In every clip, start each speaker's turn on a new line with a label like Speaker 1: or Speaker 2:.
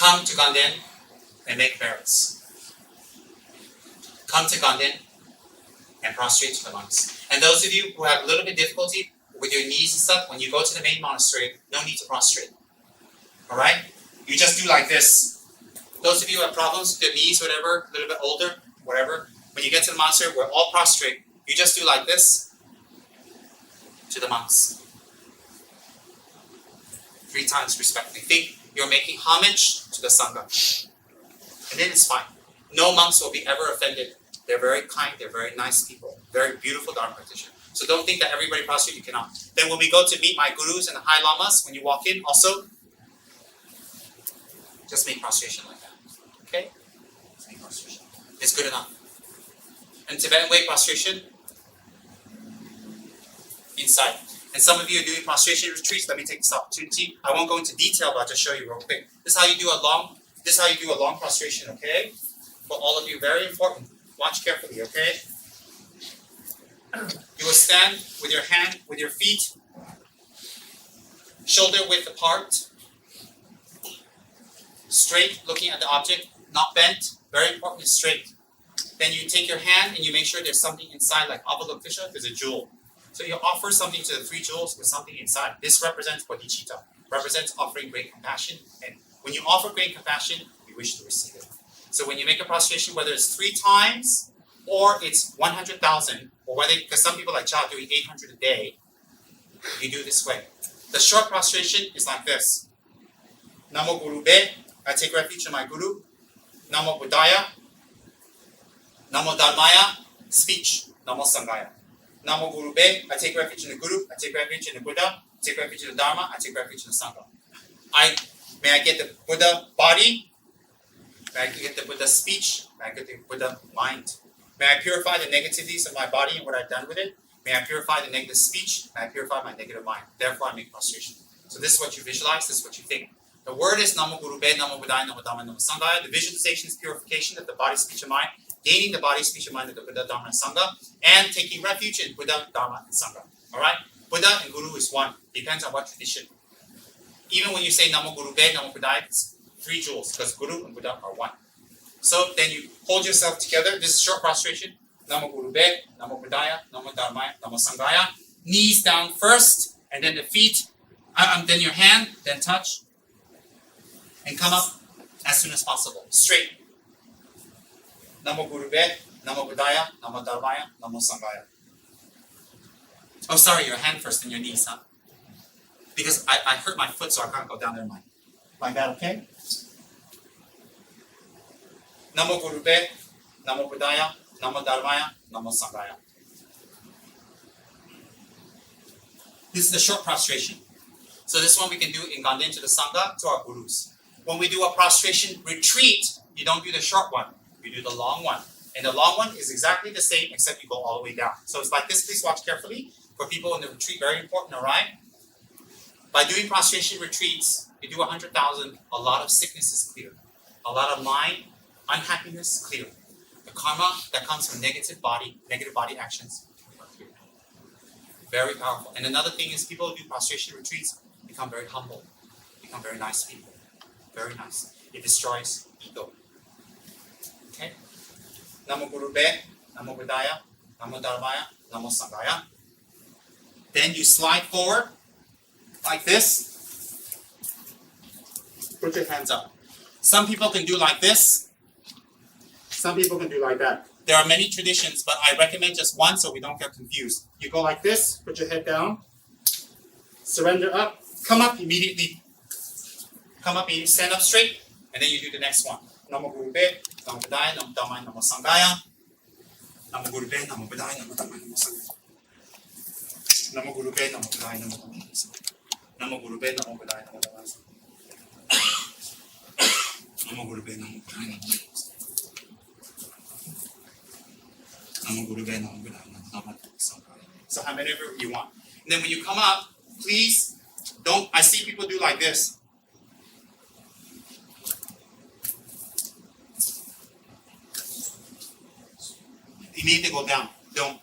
Speaker 1: come to Ganden and make merits. Come to Ganden and prostrate to the monks. And those of you who have a little bit difficulty with your knees and stuff, when you go to the main monastery, no need to prostrate. Alright? You just do like this. Those of you who have problems with your knees, whatever, a little bit older, whatever, when you get to the monastery, we're all prostrate. You just do like this to the monks. 3 times respectfully. Think you're making homage to the Sangha. And then it's fine. No monks will be ever offended. They're very kind, they're very nice people. Very beautiful Dharma practitioners. So don't think that everybody prostrate, you cannot. Then when we go to meet my gurus and the high lamas, when you walk in, also, just make prostration like that. Okay? Just make prostration. It's good enough. And Tibetan way prostration, inside. And some of you are doing prostration retreats. Let me take this opportunity. I won't go into detail, but I'll just show you real quick. This is how you do a long prostration, okay? For all of you, very important. Watch carefully, okay? You will stand with your hand, with your feet, shoulder width apart, straight, looking at the object, not bent. Very important, straight. Then you take your hand and you make sure there's something inside, like Avalokitesvara, there's a jewel. So you offer something to the 3 jewels with something inside. This represents bodhicitta, represents offering great compassion. And when you offer great compassion, you wish to receive it. So when you make a prostration, whether it's 3 times or it's 100,000, or whether, because some people like Cha doing 800 a day, you do this way. The short prostration is like this. Namo Guru Be, I take refuge in my Guru. Namo Buddhaya. Namo Dharmaya, speech. Namo Sanghaya. Namo Guru Be, I take refuge in the Guru, I take refuge in the Buddha, I take refuge in the Dharma, I take refuge in the Sangha. May I get the Buddha body, may I get the Buddha speech, may I get the Buddha mind. May I purify the negativities of my body and what I've done with it. May I purify the negative speech, may I purify my negative mind. Therefore I make prostration. So this is what you visualize, this is what you think. The word is Namo Guru Be, Namo Buddhaya, Namo Dhamma, Namo Sanghaya. The visualization is purification of the body, speech, and mind. Gaining the body, speech, and mind of the Buddha, Dharma, and Sangha, and taking refuge in Buddha, Dharma, and Sangha. Alright? Buddha and Guru is one. Depends on what tradition. Even when you say Namo Guru Be, Namo Buddhaya, it's 3 jewels, because Guru and Buddha are one. So then you hold yourself together. This is short prostration. Namo Guru Be, Namo Buddhaya, Namo Dharmaya, Namo Sanghaya. Knees down first, and then the feet, then your hand, then touch, and come up as soon as possible. Straight. Namo Guru Be, Namo Buddhaya, Namo Dharmaya, Namo Sanghaya. Oh, sorry, your hand first and your knees, huh? Because I hurt my foot, so I can't go down there. My bad, okay? Namo Guru Be, Namo Buddhaya, Namo Dharmaya, Namo Sanghaya. This is the short prostration. So this one we can do in Ganden to the Sangha, to our Gurus. When we do a prostration retreat, you don't do the short one. You do the long one. And the long one is exactly the same, except you go all the way down. So it's like this. Please watch carefully. For people in the retreat, very important, all right? By doing prostration retreats, you do 100,000, a lot of sickness is cleared. A lot of mind, unhappiness, cleared. The karma that comes from negative body actions are cleared. Very powerful. And another thing is people who do prostration retreats become very humble, become very nice people. Very nice. It destroys ego. Okay? Namo Guru Be, Namo Buddhaya, Namo Dharmaya, Namo Sanghaya. Then you slide forward like this. Put your hands up. Some people can do like this. Some people can do like that. There are many traditions, but I recommend just one so we don't get confused. You go like this, put your head down, surrender up, come up immediately. Come up, stand up straight, and then you do the next one. Namo Guru Be, Namo Buddhaya, Namo Dhamma, Namo Sanghaya. Namo Guru Be, Namo Buddhaya, Namo Dhamma, Namo Sanghaya. Namo Guru Be, Namo Buddhaya, Namo Dhamma, Namo Sanghaya. Namo Guru Be, Namo Buddhaya, Namo Dhamma, Namo Sanghaya. Namo Guru Be, Namo Buddhaya, Namo Dhamma. Namo Guru Be, Namo Buddhaya, Namo Dhamma, Namo Sanghaya. So how many of you want? And then when you come up, please don't. I see people do like this. You need to go down. Don't.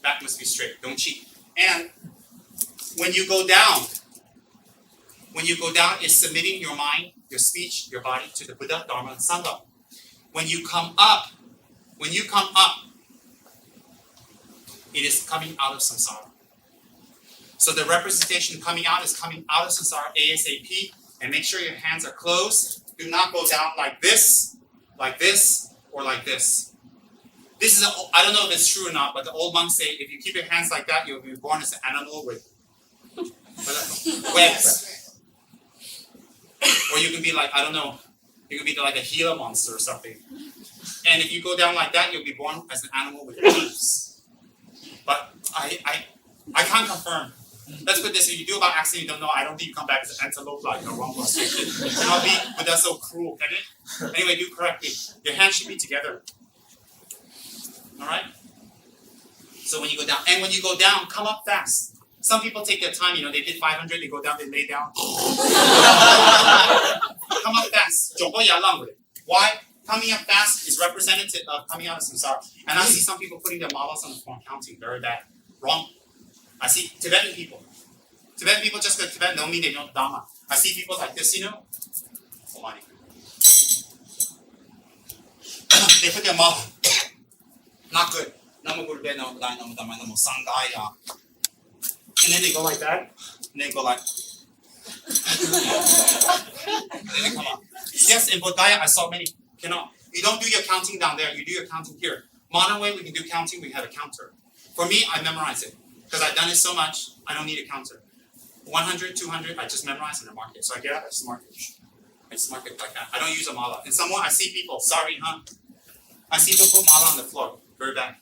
Speaker 1: Back must be straight. Don't cheat. And when you go down, it's submitting your mind, your speech, your body to the Buddha, Dharma, and Sangha. When you come up, it is coming out of samsara. So the representation coming out is coming out of samsara ASAP, and make sure your hands are closed. Do not go down like this, or like this. This is, I don't know if it's true or not, but the old monks say if you keep your hands like that, you'll be born as an animal with webs. Or you can be like, I don't know, you can be like a Gila monster or something. And if you go down like that, you'll be born as an animal with wings. But I can't confirm. Let's put this, if you do about accident, you don't know, I don't think you come back as an antelope like a wrong prostration. But that's so cruel, can it? Anyway, do correctly. Your hands should be together. Alright? So when you go down, and when you go down, come up fast. Some people take their time, they did 500, they go down, they lay down. Come up fast. Why? Coming up fast is representative of coming out of samsara. And I see some people putting their malas on the floor counting. Very bad. Wrong. I see Tibetan people. Tibetan people just because Tibetan don't mean they know Dharma. I see people like this, They put their mala. Not good. And then they go like that. And they go like. And then they come up. Yes, in Bodhaya, I saw many. Cannot. You don't do your counting down there. You do your counting here. Modern way, we can do counting. We have a counter. For me, I memorize it. Because I've done it so much, I don't need a counter. 100, 200, I just memorize and I mark it. So I get up, I just mark it. I just mark it like that. I don't use a mala. And I see people, sorry, huh? I see people put mala on the floor. Very bad.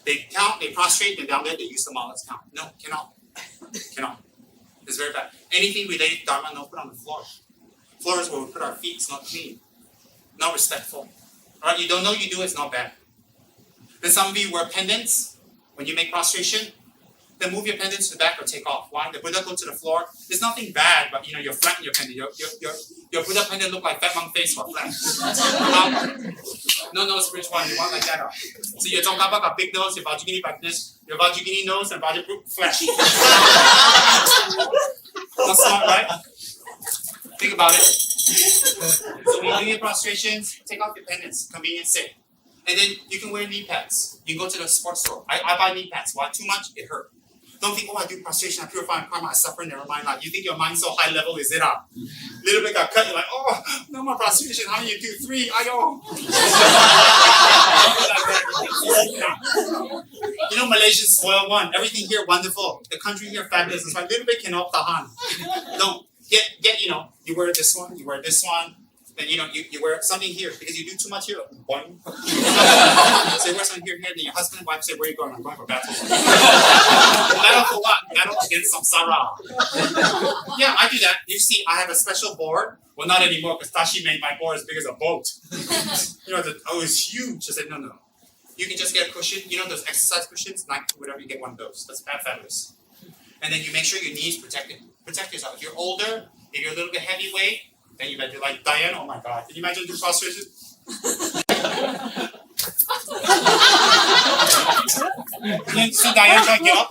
Speaker 1: They count, they prostrate, and down there they use the mala to count. No, cannot. Cannot. It's very bad. Anything related to Dharma, no, put on the floor. Floor is where we put our feet. It's not clean. Not respectful. Alright, you don't know you do it, it's not bad. Then some of you wear pendants when you make prostration. Then move your pendants to the back or take off. Why? The Buddha go to the floor. There's nothing bad, but you're flat in your pendant. Your Buddha pendant look like fat monk face or flat. No nose bridge one, you want like that. So your Tsongkhapa got big nose, your Vajrayogini like this. Your Vajrayogini nose and Vajrayogini flat. Not smart, right? Think about it. So when you do your prostrations, take off your pendants, convenient sit. And then you can wear knee pads. You can go to the sports store. I buy knee pads. Why? Too much, it hurt. Don't think, I do prostration, I purify karma, I suffer, never mind. Like, you think your mind's so high level, is it up? Little bit got cut, you're like, no more prostration, how do you do 3? Malaysians spoil one. Everything here wonderful. The country here fabulous. It's like little bit cannot tahan. Don't get you wear this one, you wear this one. Then you wear something here because you do too much here. Boing. So you wear something here, then your husband and wife say, where are you going? I'm going for battle. Battle for what? Battle against samsara. Yeah, I do that. You see, I have a special board. Well, not anymore because Tashi made my board as big as a boat. It's huge. I said, no. You can just get a cushion. Those exercise cushions? Like whatever, you get one of those. That's fabulous. And then you make sure your knees protected. Protect yourself. If you're older, if you're a little bit heavyweight, then you imagine like Diane, oh my God. Can you imagine do prostration? See Diane trying to get up?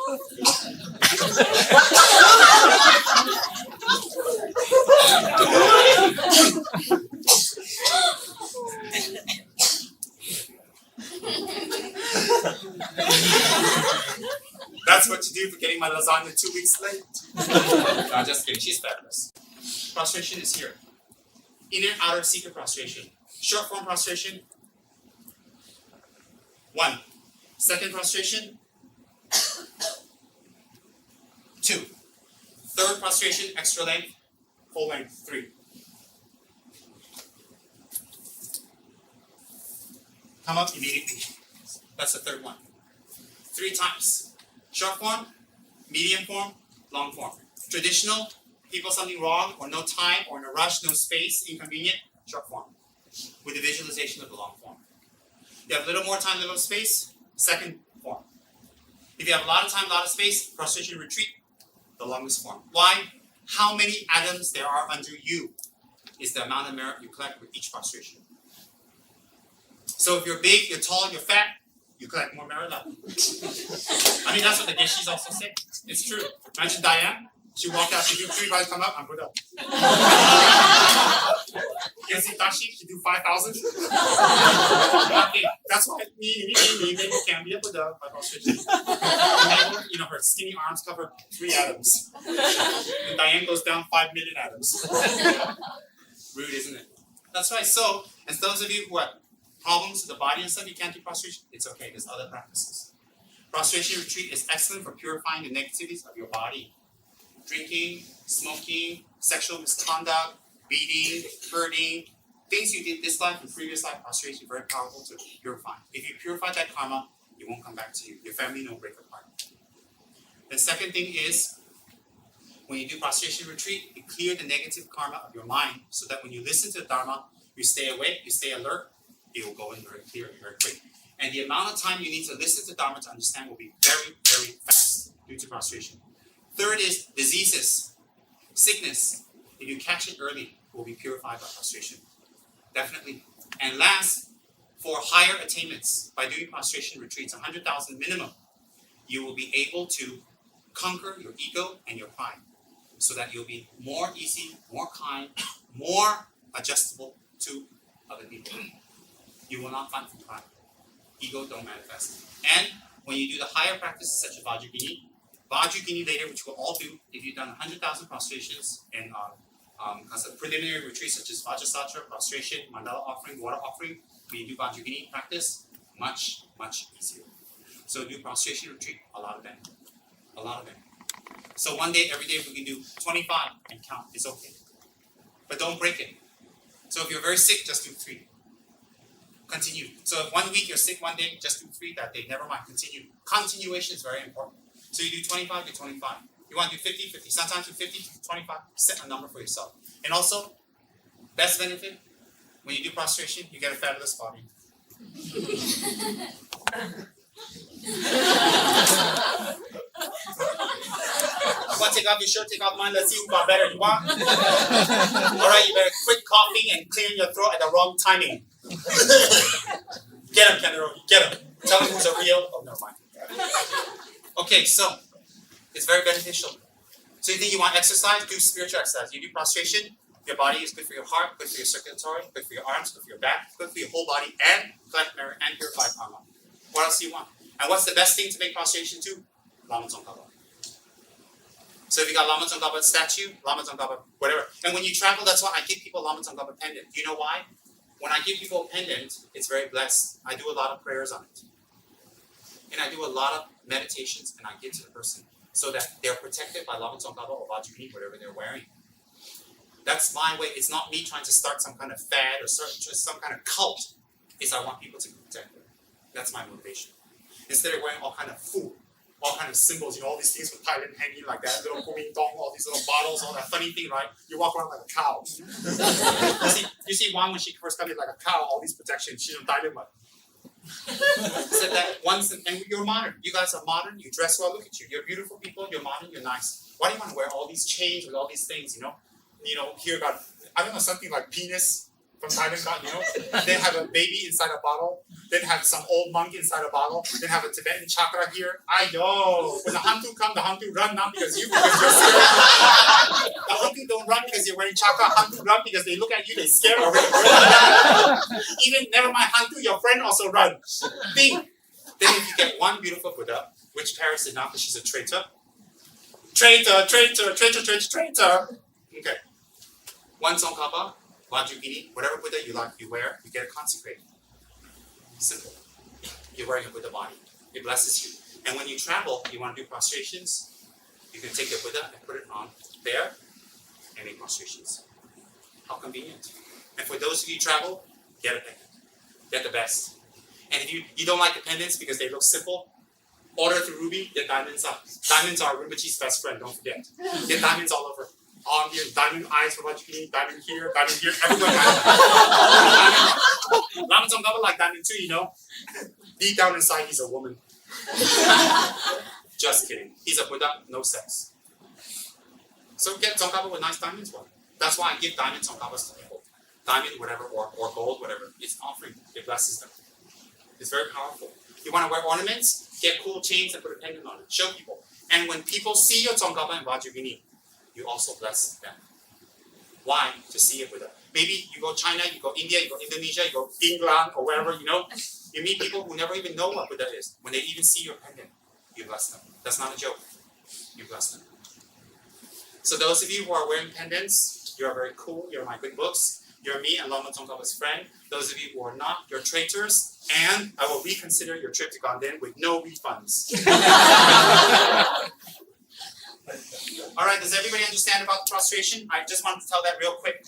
Speaker 1: That's what you do for getting my lasagna 2 weeks late. No, I'm just kidding. She's fabulous. Prostration is here. Inner, outer, secret prostration. Short form prostration. 1. Second prostration. 2. Third prostration, extra length, full length. 3. Come up immediately. That's the third one. 3 times. Short form, medium form, long form. Traditional. People something wrong, or no time, or in a rush, no space, inconvenient, short form. With the visualization of the long form. You have a little more time, little space, second form. If you have a lot of time, a lot of space, prostration retreat, the longest form. Why? How many atoms there are under you is the amount of merit you collect with each prostration. So if you're big, you're tall, you're fat, you collect more merit up. That's what the Geshis also say. It's true. Imagine Diane. She walked out, she do 3 rides, come up, I'm put up. Kensi Tashi, you do 5,000? Okay, that's why me can be a Buddha by prostration. You know, her skinny arms cover 3 atoms. And Diane goes down 5 million atoms. Rude, isn't it? That's right. So, and those of you who have problems with the body and stuff, you can't do prostration, it's okay. There's other practices. Prostration retreat is excellent for purifying the negativities of your body. Drinking, smoking, sexual misconduct, beating, hurting, things you did this life and previous life, prostration is very powerful to purify. If you purify that karma, it won't come back to you. Your family won't break apart. The second thing is, when you do prostration retreat, you clear the negative karma of your mind so that when you listen to the Dharma, you stay awake, you stay alert, it will go in very clear and very quick. And the amount of time you need to listen to Dharma to understand will be very, very fast due to prostration. Third is diseases, sickness. If you catch it early, it will be purified by prostration. Definitely. And last, for higher attainments, by doing prostration retreats, 100,000 minimum, you will be able to conquer your ego and your pride so that you'll be more easy, more kind, more adjustable to other people. You will not find from pride. Ego don't manifest. And when you do the higher practices such as Vajrayogini later, which we'll all do, if you've done 100,000 prostrations and as a preliminary retreat such as Vajrasatra, prostration, mandala offering, water offering, when you do Vajrayogini practice, much, much easier. So do prostration retreat, a lot of them. A lot of them. So one day, every day, we can do 25 and count. It's okay. But don't break it. So if you're very sick, just do 3. Continue. So if 1 week you're sick one day, just do 3 that day. Never mind. Continue. Continuation is very important. So you do 25, do 25. You want to do 50, 50. Sometimes do 50, 25. Set a number for yourself. And also, best benefit, when you do prostration, you get a fabulous body. You want to take off your shirt, take off mine, let's see who got better. You want? Alright, you better quit coughing and clearing your throat at the wrong timing. Get him, Kendall. Get him. Tell him who's a real. Oh, never mind. Okay, so it's very beneficial. So you think you want exercise? Do spiritual exercise. You do prostration, your body is good for your heart, good for your circulatory, good for your arms, good for your back, good for your whole body, and collect merit and purify karma. What else do you want? And what's the best thing to make prostration to? Lama Tsongkhapa. So if you got Lama Tsongkhapa statue, Lama Tsongkhapa, whatever. And when you travel, that's why I give people Lama Tsongkhapa pendant. Do you know why? When I give people a pendant, it's very blessed. I do a lot of prayers on it. And I do a lot of meditations, and I give to the person so that they're protected by Lama Tsongkhapa or Vajrayogini, whatever they're wearing. That's my way. It's not me trying to start some kind of fad or some kind of cult. It's I want people to be protected. That's my motivation. Instead of wearing all kind of food, all kind of symbols, all these things with Thailand hanging like that, little kuming dong, all these little bottles, all that funny thing, right? You walk around like a cow. you see Wang when she first got in like a cow, all these protections, she's in Thailand like. Said that once, and you're modern. You guys are modern, you dress well, look at you. You're beautiful people, you're modern, you're nice. Why do you want to wear all these chains with all these things, here got, I don't know, something like penis from Thailand, then have a baby inside a bottle, then have some old monk inside a bottle, then have a Tibetan chakra here. I know. When the Hantu come, the Hantu run not because you're scared. The Hantu don't run because you're wearing chakra. Hantu run because they look at you, they scare already. Even, never mind Hantu, your friend also run. Think. Then if you get one beautiful Buddha, which Paris did not because she's a traitor. Traitor. Okay. One Tsongkhapa, Vajrayogini, whatever Buddha you like, you wear, you get it consecrated. Simple. You're wearing a Buddha body. It blesses you. And when you travel, you want to do prostrations, you can take your Buddha and put it on there and make prostrations. How convenient. And for those of you who travel, get a pendant. Get the best. And if you don't like the pendants because they look simple, order through Ruby, get diamonds up. Diamonds are Rinpoche's best friend, don't forget. Get diamonds all over. On here, diamond eyes for Vajrayogini, diamond here, everywhere. Lama Tsongkhapa like diamond too, Deep down inside, he's a woman. Just kidding. He's a Buddha, no sex. So get Tsongkhapa with nice diamonds. One. That's why I give diamond Tsongkhapas to people. Diamond, whatever, or gold, whatever. It's offering. It blesses them. It's very powerful. You want to wear ornaments? Get cool chains and put a pendant on it. Show people. And when people see your Tsongkhapa and Vajrayogini, you also bless them. Why? To see it with them. Maybe you go China, you go India, you go Indonesia, you go England or wherever, you meet people who never even know what Buddha is. When they even see your pendant, you bless them. That's not a joke. You bless them. So those of you who are wearing pendants, you are very cool. You're my good books. You're me and Lama Tsongkhapa's friend. Those of you who are not, you're traitors. And I will reconsider your trip to Ganden with no refunds. All right, does everybody understand about prostration? I just want to tell that real quick.